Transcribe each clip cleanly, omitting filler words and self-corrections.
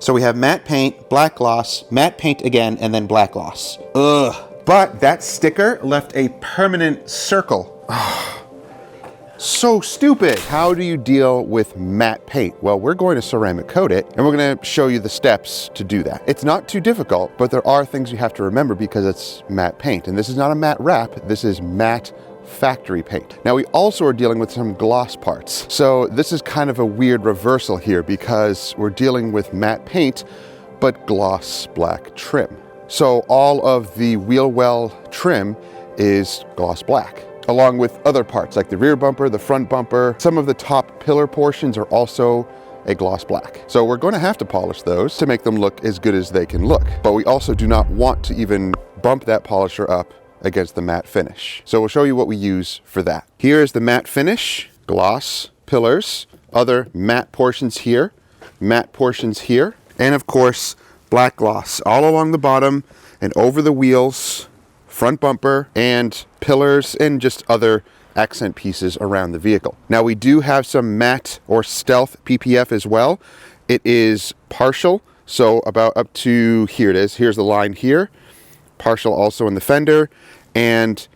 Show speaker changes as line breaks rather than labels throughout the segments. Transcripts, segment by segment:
So we have matte paint, black gloss, matte paint again, and then black gloss. Ugh. But that sticker left a permanent circle. So stupid. How do you deal with matte paint? Well, we're going to ceramic coat it, and we're going to show you the steps to do that. It's not too difficult, but there are things you have to remember because it's matte paint. And this is not a matte wrap, this is matte factory paint. Now we also are dealing with some gloss parts. So this is kind of a weird reversal here because we're dealing with matte paint, but gloss black trim. So all of the wheel well trim is gloss black, along with other parts like the rear bumper, the front bumper. Some of the top pillar portions are also a gloss black. So we're going to have to polish those to make them look as good as they can look. But we also do not want to even bump that polisher up against the matte finish. So we'll show you what we use for that. Here is the matte finish, gloss, pillars, other matte portions here, and of course, black gloss all along the bottom and over the wheels, front bumper, and pillars, and just other accent pieces around the vehicle. Now we do have some matte or stealth PPF as well. It is partial, so about up to here it is. Here's the line here. Partial also in the fender, and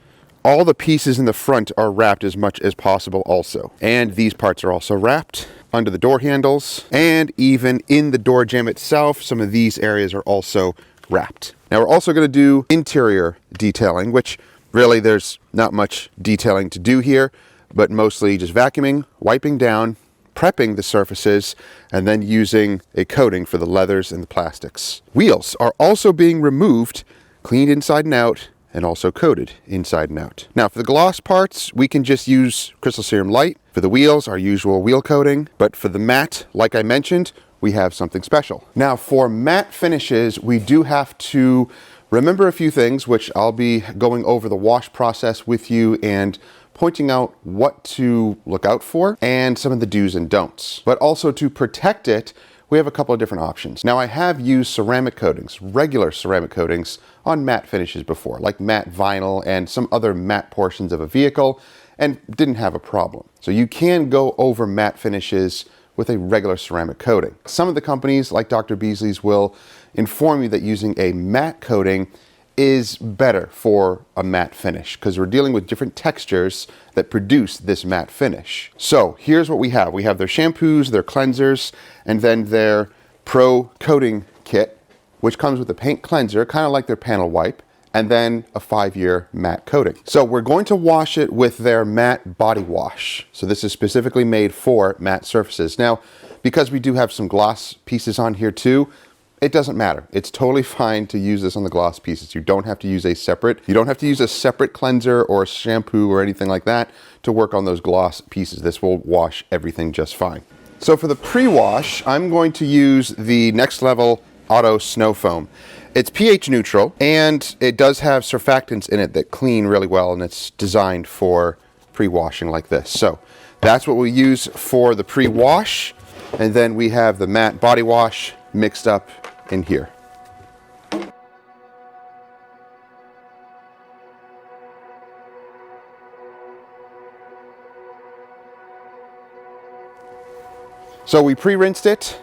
all the pieces in the front are wrapped as much as possible also. And these parts are also wrapped under the door handles, and even in the door jamb itself, some of these areas are also wrapped. Now we're also going to do interior detailing, which really there's not much detailing to do here, but mostly just vacuuming, wiping down, prepping the surfaces, and then using a coating for the leathers and the plastics. Wheels are also being removed, cleaned inside and out, and also coated inside and out. Now for the gloss parts, we can just use Crystal Serum Light. For the wheels, our usual wheel coating. But for the matte, like I mentioned, we have something special. Now for matte finishes, we do have to remember a few things, which I'll be going over the wash process with you and pointing out what to look out for and some of the do's and don'ts. But also to protect it, we have a couple of different options. Now I have used ceramic coatings, regular ceramic coatings on matte finishes before, like matte vinyl and some other matte portions of a vehicle, and didn't have a problem. So you can go over matte finishes with a regular ceramic coating. Some of the companies, like Dr. Beasley's, will inform you that using a matte coating is better for a matte finish because we're dealing with different textures that produce this matte finish. So here's what we have. We have their shampoos, their cleansers, and then their Pro Coating Kit, which comes with a paint cleanser, kind of like their panel wipe, and then a 5-year matte coating. So we're going to wash it with their matte body wash. So this is specifically made for matte surfaces. Now, because we do have some gloss pieces on here too, it doesn't matter. It's totally fine to use this on the gloss pieces. You don't have to use a separate cleanser or a shampoo or anything like that to work on those gloss pieces. This will wash everything just fine. So for the pre-wash, I'm going to use the Next Level Auto Snow Foam. It's pH neutral, and it does have surfactants in it that clean really well, and it's designed for pre-washing like this. So that's what we use for the pre-wash, and then we have the matte body wash mixed up in here. So we pre-rinsed it.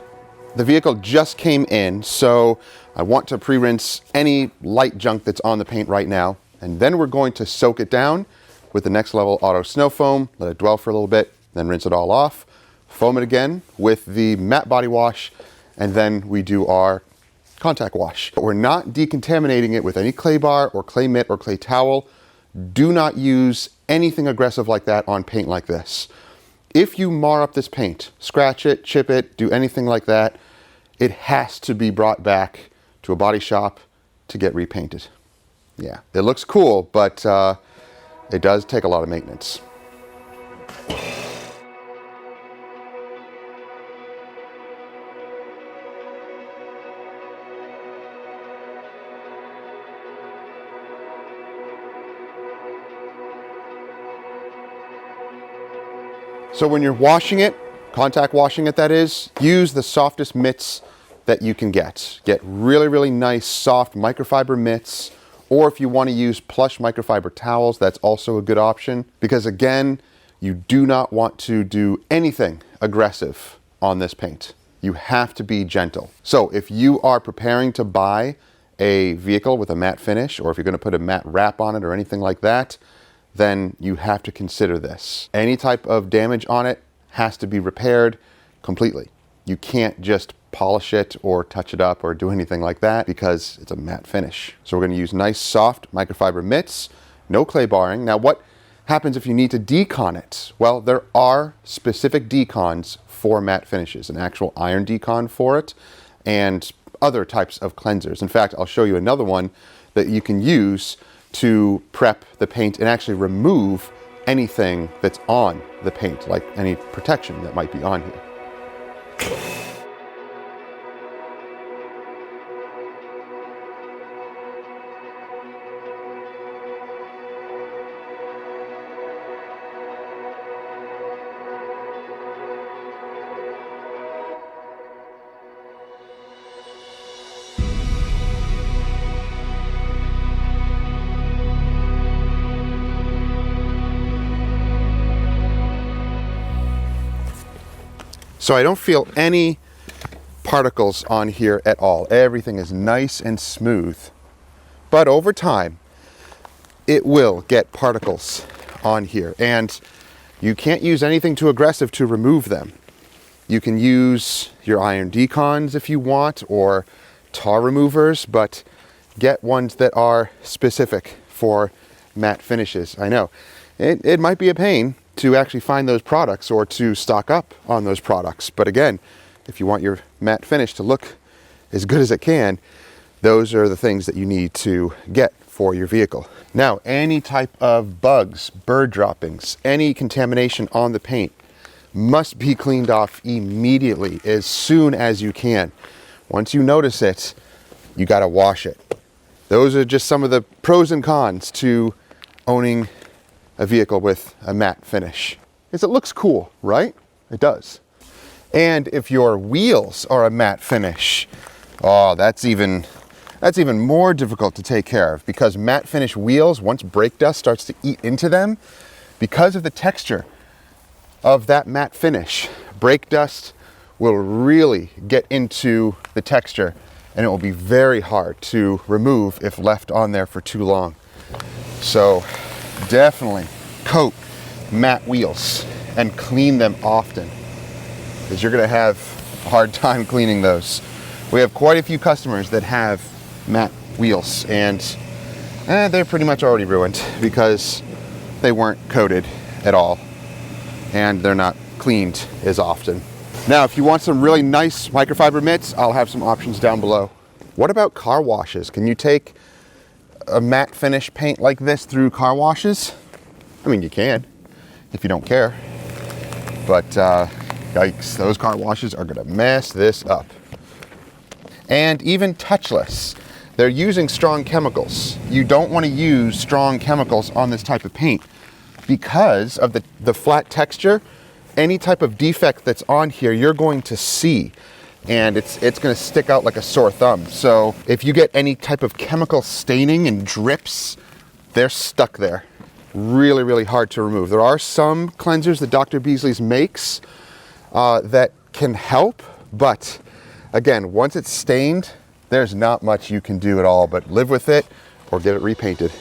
The vehicle just came in, so I want to pre-rinse any light junk that's on the paint right now, and then we're going to soak it down with the Next Level Auto Snow Foam, let it dwell for a little bit, then rinse it all off, foam it again with the matte body wash, and then we do our contact wash. But we're not decontaminating it with any clay bar or clay mitt or clay towel. Do not use anything aggressive like that on paint like this. If you mar up this paint, scratch it, chip it, do anything like that, it has to be brought back to a body shop to get repainted. Yeah, it looks cool, but it does take a lot of maintenance. So when you're washing it, contact washing it that is, use the softest mitts that you can get. Get really, really nice soft microfiber mitts, or if you want to use plush microfiber towels, that's also a good option, because again, you do not want to do anything aggressive on this paint. You have to be gentle. So if you are preparing to buy a vehicle with a matte finish, or if you're going to put a matte wrap on it or anything like that, then you have to consider this. Any type of damage on it has to be repaired completely. You can't just polish it or touch it up or do anything like that because it's a matte finish. So we're going to use nice soft microfiber mitts, no clay barring. Now what happens if you need to decon it? Well, there are specific decons for matte finishes, an actual iron decon for it, and other types of cleansers. In fact, I'll show you another one that you can use to prep the paint and actually remove anything that's on the paint, like any protection that might be on here. So I don't feel any particles on here at all. Everything is nice and smooth. But over time, it will get particles on here. And you can't use anything too aggressive to remove them. You can use your iron decons if you want, or tar removers, but get ones that are specific for matte finishes. I know, it might be a pain to actually find those products or to stock up on those products. But again, if you want your matte finish to look as good as it can, those are the things that you need to get for your vehicle. Now, any type of bugs, bird droppings, any contamination on the paint must be cleaned off immediately, as soon as you can. Once you notice it, you gotta wash it. Those are just some of the pros and cons to owning a vehicle with a matte finish. Is it looks cool, right? It does. And if your wheels are a matte finish, oh, that's even more difficult to take care of, because matte finish wheels, once brake dust starts to eat into them, because of the texture of that matte finish, brake dust will really get into the texture, and it will be very hard to remove if left on there for too long. So definitely coat matte wheels and clean them often, because you're going to have a hard time cleaning those. We have quite a few customers that have matte wheels, and they're pretty much already ruined because they weren't coated at all and they're not cleaned as often. Now, if you want some really nice microfiber mitts, I'll have some options down below. What about car washes? Can you take a matte finish paint like this through car washes? I mean, you can, if you don't care. But yikes, those car washes are gonna mess this up. And even touchless, they're using strong chemicals. You don't wanna use strong chemicals on this type of paint because of the flat texture. Any type of defect that's on here, you're going to see, and it's going to stick out like a sore thumb. So if you get any type of chemical staining and drips, they're stuck there. Really, really hard to remove. There are some cleansers that Dr. Beasley's makes that can help, but again, once it's stained, there's not much you can do at all but live with it or get it repainted.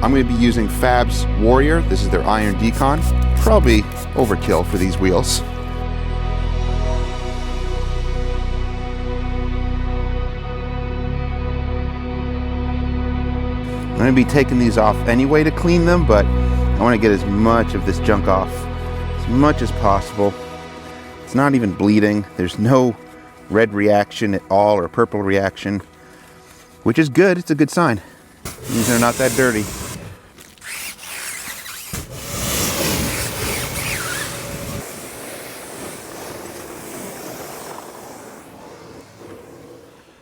I'm going to be using Fab's Warrior. This is their iron decon. Probably overkill for these wheels. I'm going to be taking these off anyway to clean them, but I want to get as much of this junk off as much as possible. It's not even bleeding. There's no red reaction at all or purple reaction, which is good. It's a good sign. These are not that dirty.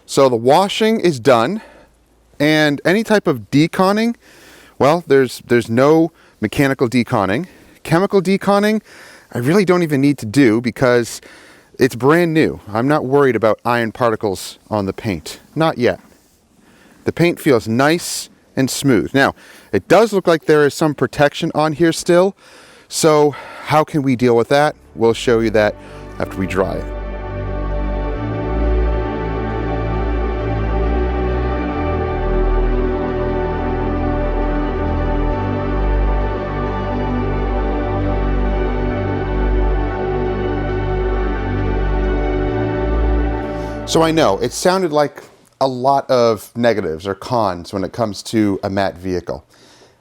So the washing is done, and any type of deconning, well, there's no mechanical deconning. Chemical deconning, I really don't even need to do because it's brand new. I'm not worried about iron particles on the paint. Not yet. The paint feels nice and smooth. Now, it does look like there is some protection on here still. So how can we deal with that? We'll show you that after we dry it. So I know it sounded like a lot of negatives or cons when it comes to a matte vehicle.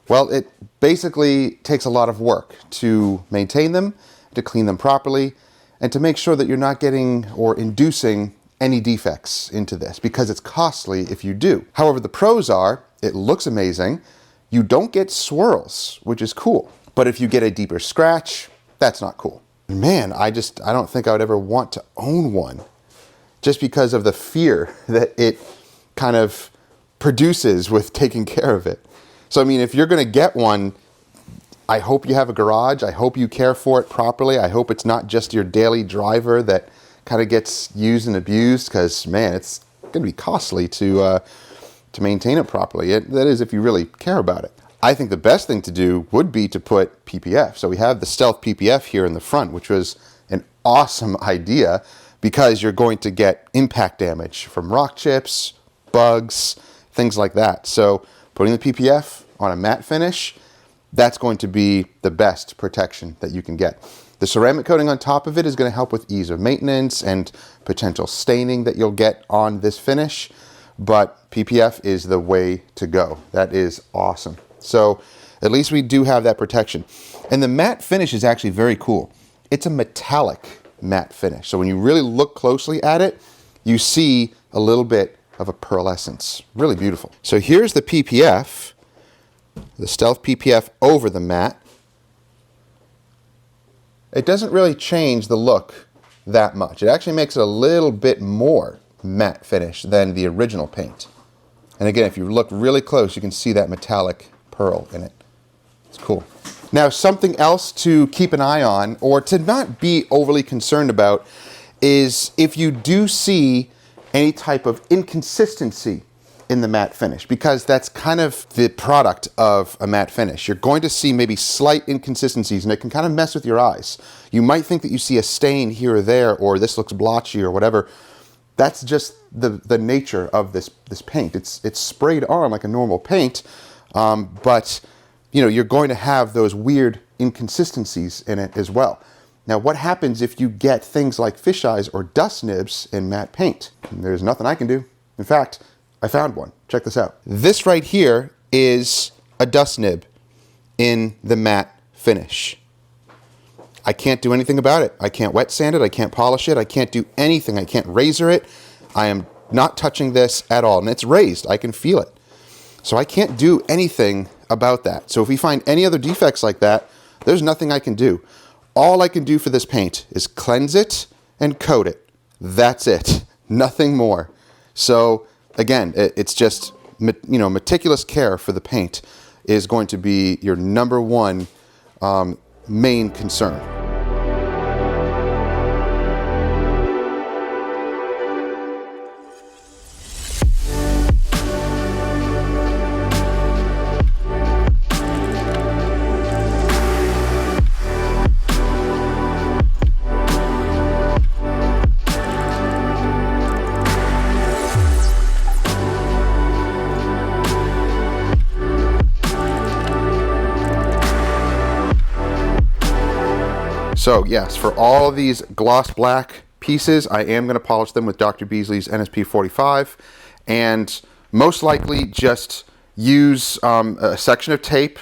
Well, it basically takes a lot of work to maintain them, to clean them properly, and to make sure that you're not getting or inducing any defects into this, because it's costly if you do. However, the pros are, it looks amazing, you don't get swirls, which is cool. But if you get a deeper scratch, that's not cool. Man, I don't think I would ever want to own one, just because of the fear that it kind of produces with taking care of it. So, I mean, if you're gonna get one, I hope you have a garage. I hope you care for it properly. I hope it's not just your daily driver that kind of gets used and abused, because, man, it's gonna be costly to maintain it properly. That is, if you really care about it. I think the best thing to do would be to put PPF. So we have the Stealth PPF here in the front, which was an awesome idea, because you're going to get impact damage from rock chips, bugs, things like that. So putting the PPF on a matte finish, that's going to be the best protection that you can get. The ceramic coating on top of it is going to help with ease of maintenance and potential staining that you'll get on this finish, but PPF is the way to go. That is awesome. So at least we do have that protection. And the matte finish is actually very cool. It's a metallic matte finish. So when you really look closely at it, you see a little bit of a pearlescence. Really beautiful. So here's the PPF, the Stealth PPF over the matte. It doesn't really change the look that much. It actually makes it a little bit more matte finish than the original paint. And again, if you look really close, you can see that metallic pearl in it. It's cool. Now, something else to keep an eye on, or to not be overly concerned about, is if you do see any type of inconsistency in the matte finish, because that's kind of the product of a matte finish. You're going to see maybe slight inconsistencies, and it can kind of mess with your eyes. You might think that you see a stain here or there, or this looks blotchy or whatever. That's just the nature of this paint. It's sprayed on like a normal paint, but you know, you're going to have those weird inconsistencies in it as well. Now, what happens if you get things like fisheyes or dust nibs in matte paint? There's nothing I can do. In fact, I found one. Check this out. This right here is a dust nib in the matte finish. I can't do anything about it. I can't wet sand it. I can't polish it. I can't do anything. I can't razor it. I am not touching this at all. And it's raised. I can feel it. So I can't do anything about that. So if we find any other defects like that, there's nothing I can do. All I can do for this paint is cleanse it and coat it. That's it. Nothing more. So again, it's just, you know, meticulous care for the paint is going to be your number one main concern. So yes, for all of these gloss black pieces, I am going to polish them with Dr. Beasley's NSP 45, and most likely just use a section of tape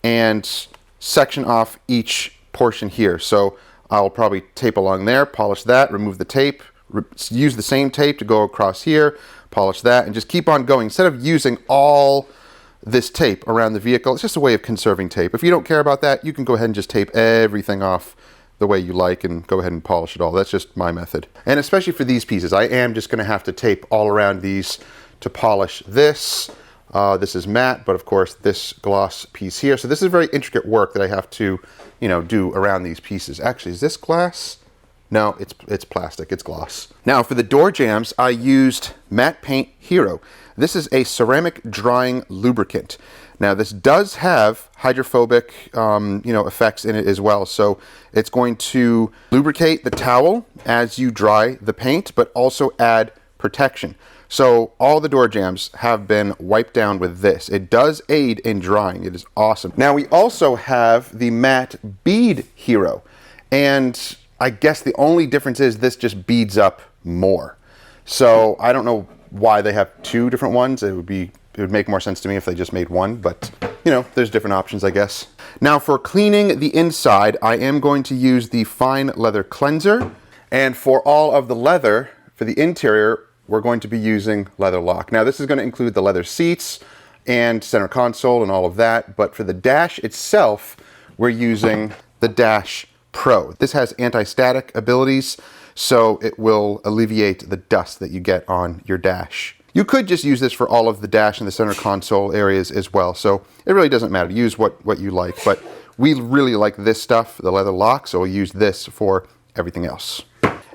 and section off each portion here. So I'll probably tape along there, polish that, remove the tape, use the same tape to go across here, polish that, and just keep on going. Instead of using all this tape around the vehicle, it's just a way of conserving tape. If you don't care about that, you can go ahead and just tape everything off the way you like and go ahead and polish it all. That's just my method. And especially for these pieces, I am just going to have to tape all around these to polish this. This is matte, but of course this gloss piece here. So this is very intricate work that I have to, you know, do around these pieces. Actually, is this glass? No, it's plastic, it's gloss. Now for the door jambs, I used Matte Paint Hero. This is a ceramic drying lubricant. Now this does have hydrophobic effects in it as well. So it's going to lubricate the towel as you dry the paint, but also add protection. So all the door jambs have been wiped down with this. It does aid in drying. It is awesome. Now we also have the Matte Bead Hero. And I guess the only difference is this just beads up more. So I don't know why they have two different ones. It would make more sense to me if they just made one, but there's different options, I guess. Now for cleaning the inside, I am going to use the fine leather cleanser. And for all of the leather, for the interior, we're going to be using leather lock. Now this is going to include the leather seats and center console and all of that, but for the dash itself, we're using the Dash Pro. This has anti-static abilities, so it will alleviate the dust that you get on your dash. You could just use this for all of the dash and the center console areas as well, so it really doesn't matter. Use what you like, but we really like this stuff, the leather lock, so we'll use this for everything else.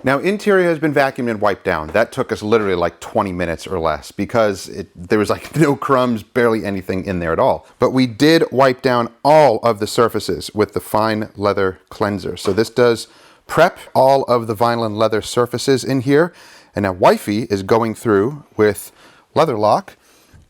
Now interior has been vacuumed and wiped down. That took us literally like 20 minutes or less because there was like no crumbs, barely anything in there at all. But we did wipe down all of the surfaces with the fine leather cleanser. So this does prep all of the vinyl and leather surfaces in here. And now Wifey is going through with leather lock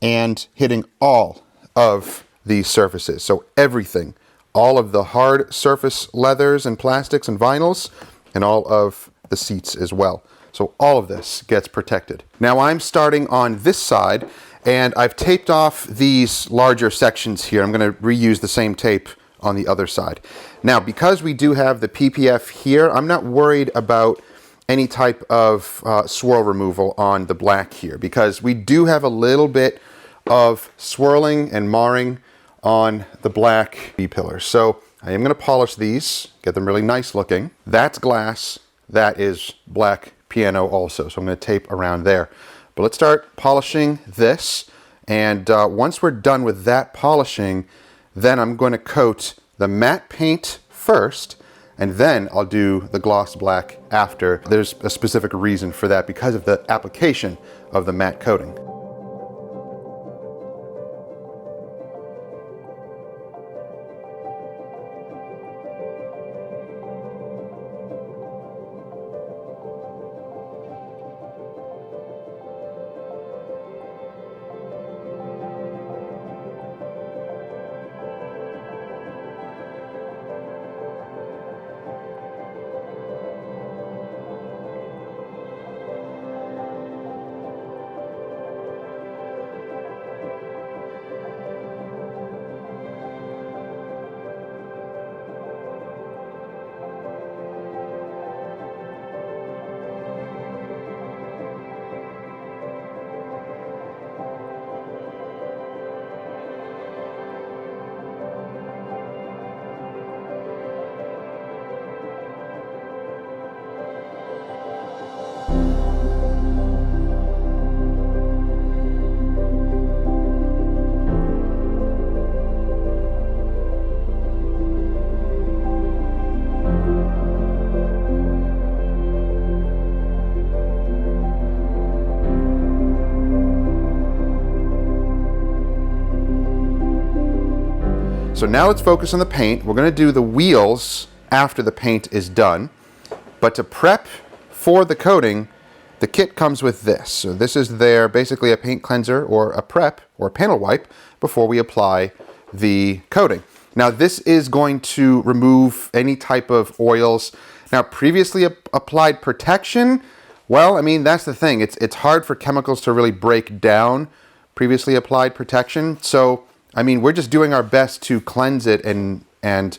and hitting all of these surfaces. So everything, all of the hard surface leathers and plastics and vinyls, and all of the seats as well. So all of this gets protected. Now I'm starting on this side and I've taped off these larger sections here. I'm going to reuse the same tape on the other side. Now because we do have the PPF here, I'm not worried about any type of swirl removal on the black here because we do have a little bit of swirling and marring on the black B-pillars. So I am going to polish these, get them really nice looking. That's glass. That is black piano also, so I'm going to tape around there. But let's start polishing this, and once we're done with that polishing, then I'm going to coat the matte paint first, and then I'll do the gloss black after. There's a specific reason for that because of the application of the matte coating. So now let's focus on the paint. We're going to do the wheels after the paint is done. But to prep for the coating, the kit comes with this. So this is basically a paint cleanser or a prep or a panel wipe before we apply the coating. Now this is going to remove any type of oils. Now previously applied protection, well, I mean, that's the thing. It's hard for chemicals to really break down previously applied protection. So I mean, we're just doing our best to cleanse it and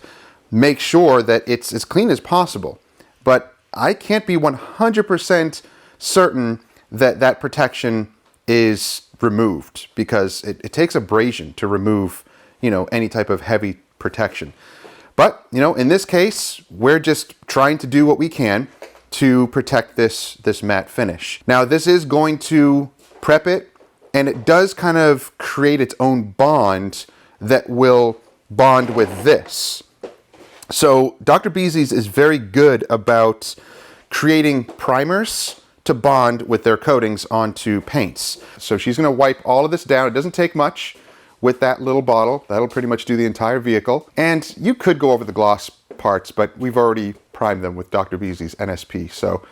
make sure that it's as clean as possible. But I can't be 100% certain that that protection is removed because it takes abrasion to remove, any type of heavy protection. But, in this case, we're just trying to do what we can to protect this matte finish. Now, this is going to prep it, and it does kind of create its own bond that will bond with this. So Dr. Beezy's is very good about creating primers to bond with their coatings onto paints. So she's going to wipe all of this down. It doesn't take much with that little bottle. That'll pretty much do the entire vehicle. And you could go over the gloss parts, but we've already primed them with Dr. Beasley's NSP, so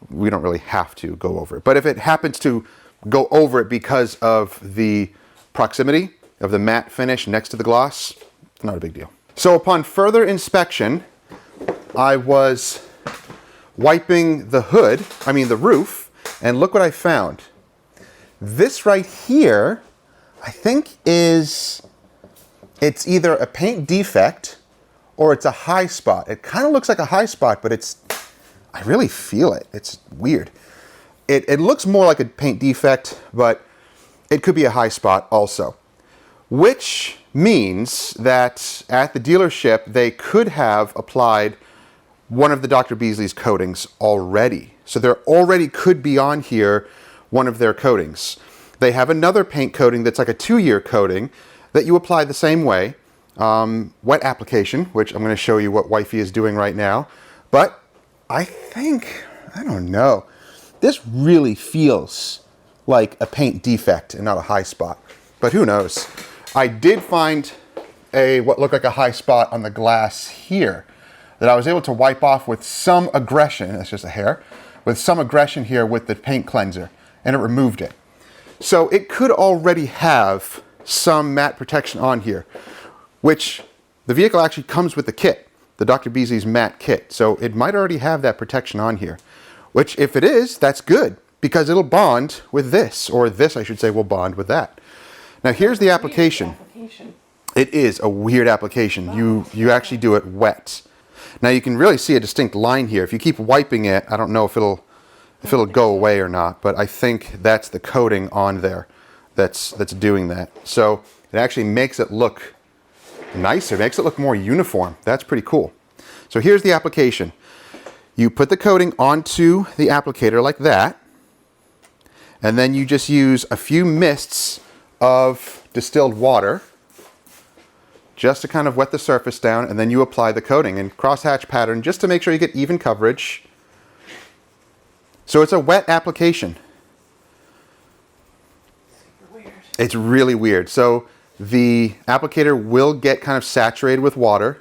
we don't really have to go over it. But if it happens to go over it because of the proximity of the matte finish next to the gloss, it's not a big deal. So upon further inspection, I was wiping the roof, and look what I found. This right here, I think it's either a paint defect or it's a high spot. It kind of looks like a high spot, but I really feel it. It's weird. It looks more like a paint defect, but it could be a high spot also, which means that at the dealership, they could have applied one of the Dr. Beasley's coatings already. So there already could be on here one of their coatings. They have another paint coating that's like a 2-year coating that you apply the same way. Wet application, which I'm going to show you what Wifey is doing right now. But I don't know. This really feels like a paint defect and not a high spot. But who knows? I did find what looked like a high spot on the glass here that I was able to wipe off with some aggression. That's just a hair. With some aggression here with the paint cleanser. And it removed it. So it could already have some matte protection on here, which the vehicle actually comes with the kit, the Dr. Beasley's matte kit. So it might already have that protection on here, which if it is, that's good because it'll bond with this, or this, I should say, will bond with that. Now here's the application. It is a weird application. You actually do it wet. Now you can really see a distinct line here. If you keep wiping it, I don't know if it'll go away or not, but I think that's the coating on there that's doing that. So it actually makes it look nicer, makes it look more uniform. That's pretty cool. So here's the application. You put the coating onto the applicator like that, and then you just use a few mists of distilled water just to kind of wet the surface down, and then you apply the coating in crosshatch pattern just to make sure you get even coverage. So it's a wet application.
Super weird.
It's really weird. So the applicator will get kind of saturated with water.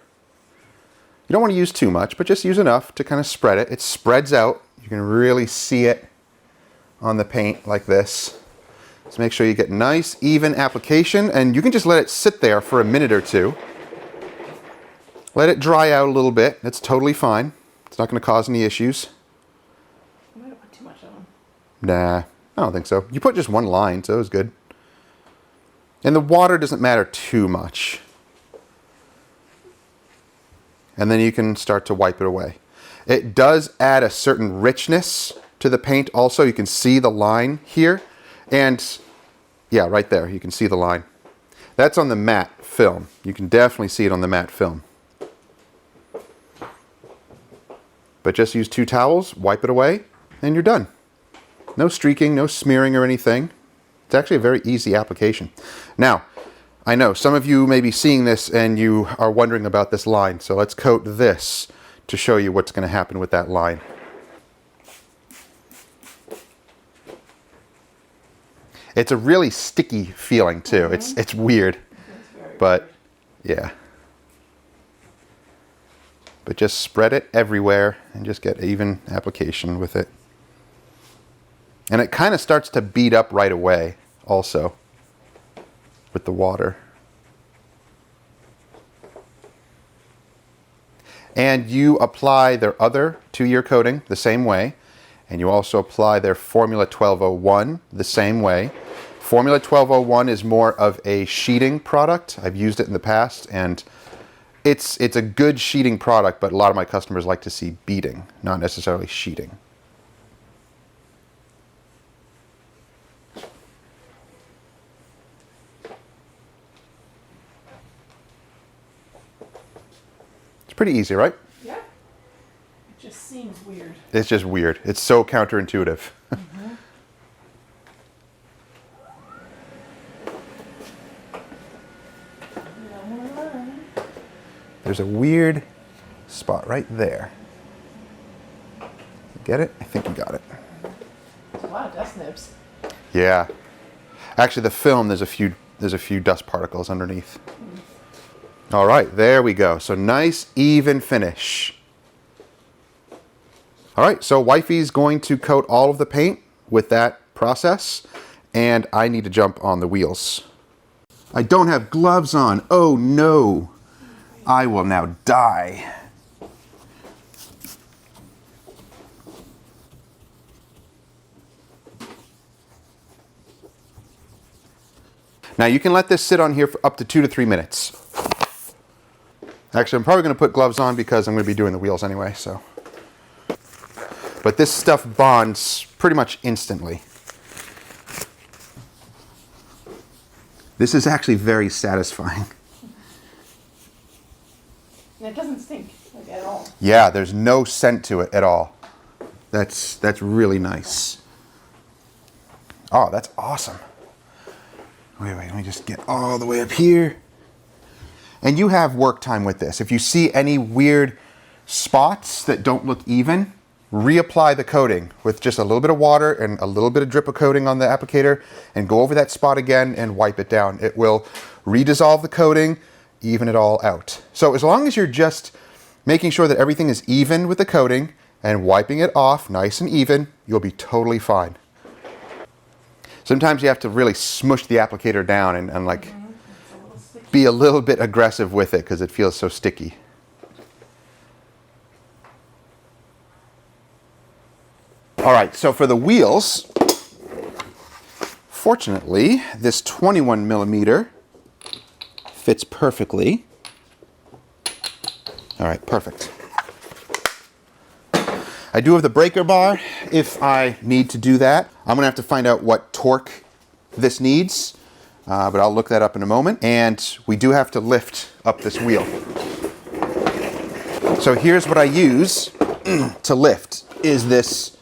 You don't want to use too much, but just use enough to kind of spread it. It spreads out. You can really see it on the paint like this. So make sure you get nice, even application, and you can just let it sit there for a minute or two. Let it dry out a little bit. That's totally fine. It's not going to cause any issues.
I might have put too much on.
Nah, I don't think so. You put just one line, so it was good. And the water doesn't matter too much. And then you can start to wipe it away. It does add a certain richness to the paint also. You can see the line here. And yeah, right there, you can see the line. That's on the matte film. You can definitely see it on the matte film. But just use 2 towels, wipe it away, and you're done. No streaking, no smearing or anything. It's actually a very easy application. Now, I know some of you may be seeing this and you are wondering about this line. So let's coat this to show you what's going to happen with that line. It's a really sticky feeling too.
Mm-hmm.
It's weird, but yeah. But just spread it everywhere and just get even application with it. And it kind of starts to bead up right away also with the water. And you apply their other 2-year coating the same way. And you also apply their Formula 1201 the same way. Formula 1201 is more of a sheeting product. I've used it in the past, and it's a good sheeting product, but a lot of my customers like to see beading, not necessarily sheeting. It's pretty easy, right?
Yeah. It just seems weird.
It's just weird. It's so counterintuitive.
Mm-hmm.
There's a weird spot right there. Get it? I think you got it.
There's a lot of dust nibs.
Yeah. Actually, the film, there's a few dust particles underneath. All right, there we go. So nice, even finish. All right, so wifey's going to coat all of the paint with that process, and I need to jump on the wheels. I don't have gloves on. Oh no. I will now die. Now you can let this sit on here for up to 2 to 3 minutes. Actually, I'm probably going to put gloves on because I'm going to be doing the wheels anyway, so. But this stuff bonds pretty much instantly. This is actually very satisfying.
And it doesn't stink like at all.
Yeah, there's no scent to it at all. That's really nice. Oh, that's awesome. Wait, let me just get all the way up here. And you have work time with this. If you see any weird spots that don't look even, reapply the coating with just a little bit of water and a little bit of drip of coating on the applicator and go over that spot again and wipe it down. It will redissolve the coating, even it all out. So as long as you're just making sure that everything is even with the coating and wiping it off nice and even, you'll be totally fine. Sometimes you have to really smush the applicator down and like be a little bit aggressive with it because it feels so sticky. All right, so for the wheels, fortunately, this 21 millimeter fits perfectly. All right, perfect. I do have the breaker bar if I need to do that. I'm gonna have to find out what torque this needs, but I'll look that up in a moment. And we do have to lift up this wheel. So here's what I use to lift, is this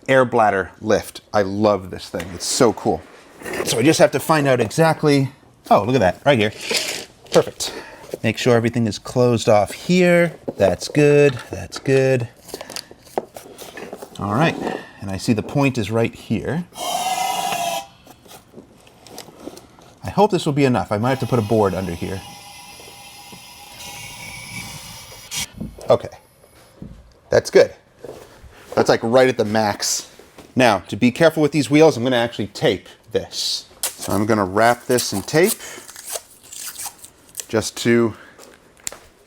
air bladder lift. I love this thing, it's so cool. So I just have to find out exactly, oh, look at that, right here. Perfect. Make sure everything is closed off here. That's good, that's good. All right, and I see the point is right here. I hope this will be enough. I might have to put a board under here. Okay, that's good. That's like right at the max. Now, to be careful with these wheels, I'm gonna actually tape this. So I'm gonna wrap this in tape just to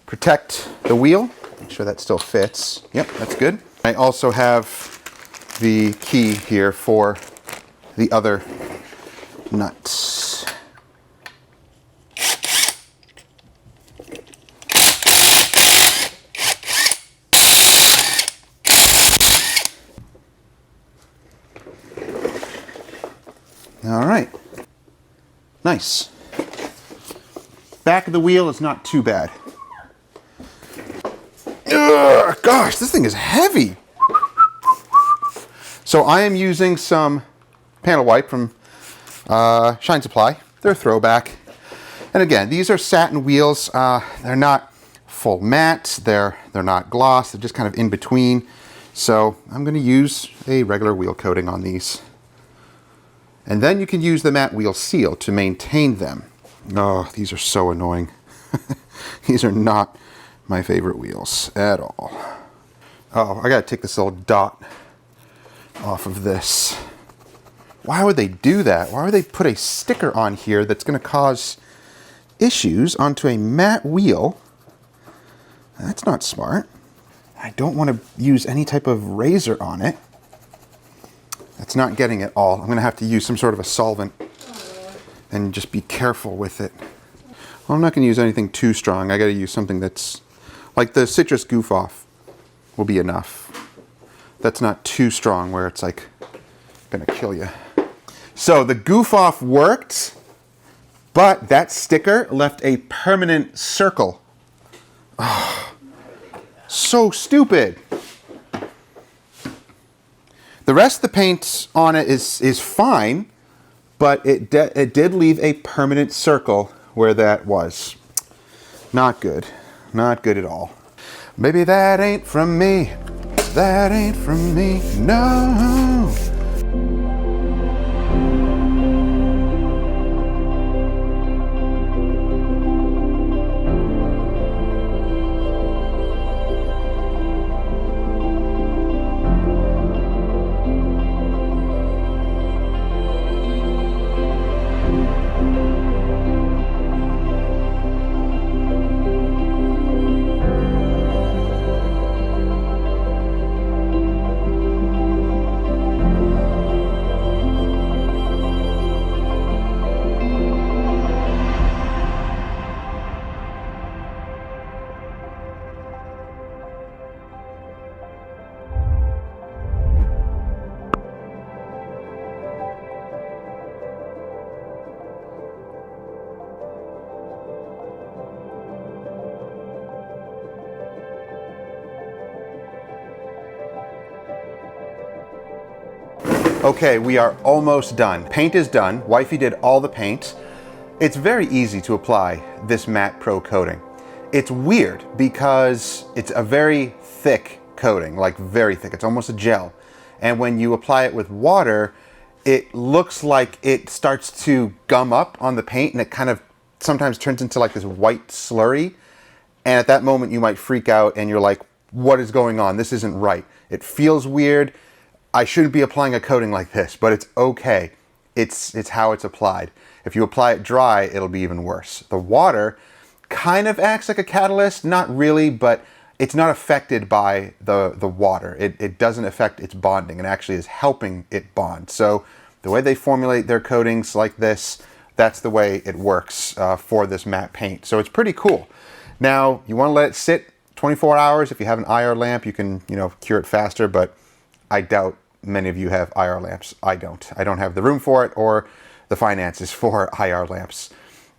protect the wheel. Make sure that still fits. Yep, that's good. I also have the key here for the other nuts. All right, nice. Back of the wheel is not too bad. Ugh, gosh, this thing is heavy. So I am using some panel wipe from Shine Supply. They're a throwback. And again, these are satin wheels. They're not full matte. They're not gloss. They're just kind of in between. So I'm going to use a regular wheel coating on these. And then you can use the matte wheel seal to maintain them. Oh, these are so annoying. These are not my favorite wheels at all. Oh, I gotta take this little dot off of this. Why would they do that? Why would they put a sticker on here that's gonna cause issues onto a matte wheel? That's not smart. I don't want to use any type of razor on it. That's not getting it all. I'm gonna have to use some sort of a solvent and just be careful with it. Well, I'm not gonna use anything too strong. I gotta use something that's, like the citrus goof off will be enough. That's not too strong where it's like gonna kill you. So the goof off worked, but that sticker left a permanent circle. Oh, so stupid. The rest of the paint on it is fine, but it did leave a permanent circle where that was. Not good. Not good at all. Maybe that ain't from me. That ain't from me, no. Okay, we are almost done. Paint is done. Wifey did all the paint. It's very easy to apply this matte pro coating. It's weird because it's a very thick coating, like very thick. It's almost a gel. And when you apply it with water, it looks like it starts to gum up on the paint, and it kind of sometimes turns into like this white slurry. And at that moment you might freak out and you're like, what is going on? This isn't right. It feels weird. I shouldn't be applying a coating like this, but it's okay. It's how it's applied. If you apply it dry, it'll be even worse. The water kind of acts like a catalyst, not really, but it's not affected by the water. It doesn't affect its bonding, and actually is helping it bond. So the way they formulate their coatings like this, that's the way it works for this matte paint. So it's pretty cool. Now, you want to let it sit 24 hours. If you have an IR lamp, you can, cure it faster, but I doubt many of you have IR lamps. I don't. I don't have the room for it or the finances for IR lamps.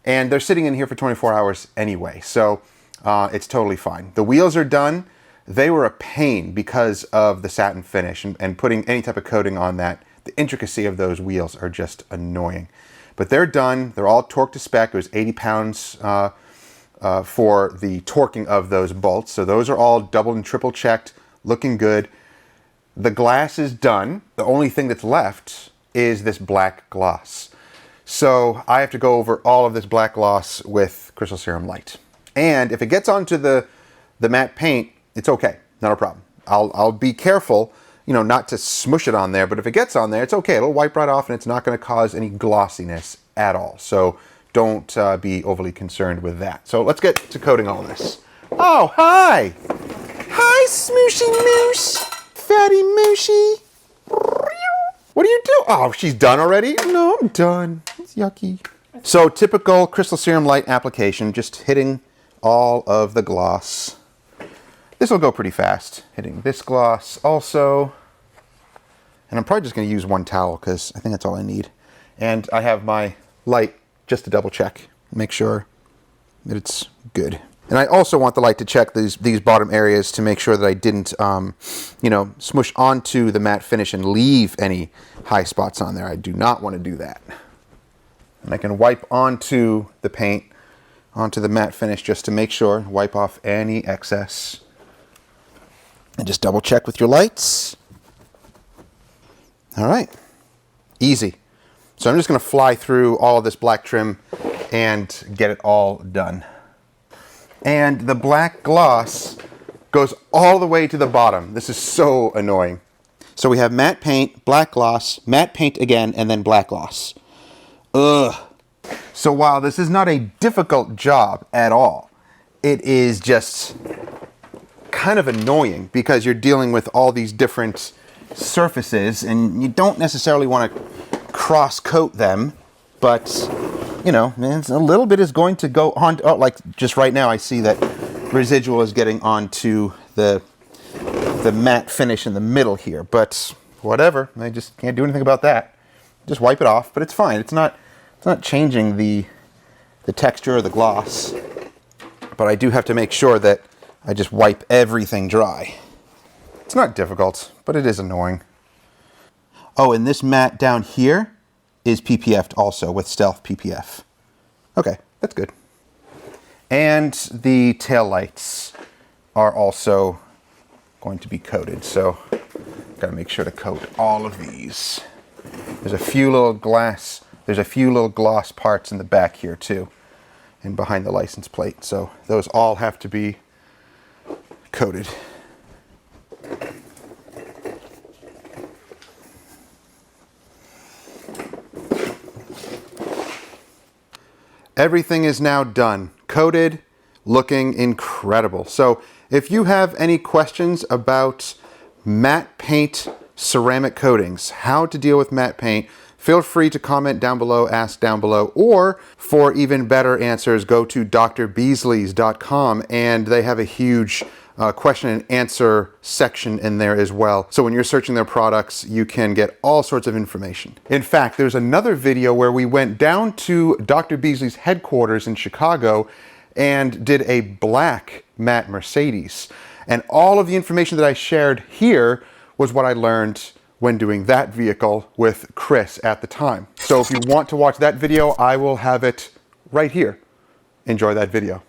And they're sitting in here for 24 hours anyway, so it's totally fine. The wheels are done. They were a pain because of the satin finish and putting any type of coating on that. The intricacy of those wheels are just annoying. But they're done. They're all torqued to spec. It was 80 pounds for the torquing of those bolts. So those are all double and triple checked, looking good. The glass is done. The only thing that's left is this black gloss. So I have to go over all of this black gloss with Crystal Serum Light. And if it gets onto the matte paint, it's okay, not a problem. I'll be careful, not to smush it on there, but if it gets on there, it's okay. It'll wipe right off and it's not going to cause any glossiness at all. So don't be overly concerned with that. So let's get to coating all this. Oh, hi! Hi, Smooshy Moose! Fatty Mooshy! What do you do? Oh, she's done already? No, I'm done. It's yucky. So typical Crystal Serum Light application, just hitting all of the gloss. This will go pretty fast. Hitting this gloss also. And I'm probably just going to use one towel because I think that's all I need. And I have my light just to double check, make sure that it's good. And I also want the light to check these bottom areas to make sure that I didn't, smush onto the matte finish and leave any high spots on there. I do not want to do that. And I can wipe onto the paint, onto the matte finish just to make sure, wipe off any excess. And just double check with your lights. All right, easy. So I'm just going to fly through all of this black trim and get it all done. And the black gloss goes all the way to the bottom. This is so annoying. So we have matte paint, black gloss, matte paint again, and then black gloss. Ugh. So while this is not a difficult job at all, it is just kind of annoying because you're dealing with all these different surfaces and you don't necessarily want to cross coat them, but a little bit is going to go on. Oh, like just right now I see that residual is getting onto the matte finish in the middle here, but whatever, I just can't do anything about that. Just wipe it off, but it's fine. It's not changing the texture of the gloss, but I do have to make sure that I just wipe everything dry. It's not difficult, but it is annoying. Oh, and this matte down here is PPF'd also with Stealth PPF. Okay, that's good. And the tail lights are also going to be coated. So gotta make sure to coat all of these. There's a few little gloss parts in the back here too, and behind the license plate. So those all have to be coated. Everything is now done, coated, looking incredible. So if you have any questions about matte paint ceramic coatings, how to deal with matte paint, feel free to comment down below, ask down below, or for even better answers, go to drbeasleys.com and they have a huge question and answer section in there as well. So when you're searching their products, you can get all sorts of information. In fact, there's another video where we went down to Dr. Beasley's headquarters in Chicago and did a black matte Mercedes. And all of the information that I shared here was what I learned when doing that vehicle with Chris at the time. So if you want to watch that video, I will have it right here. Enjoy that video.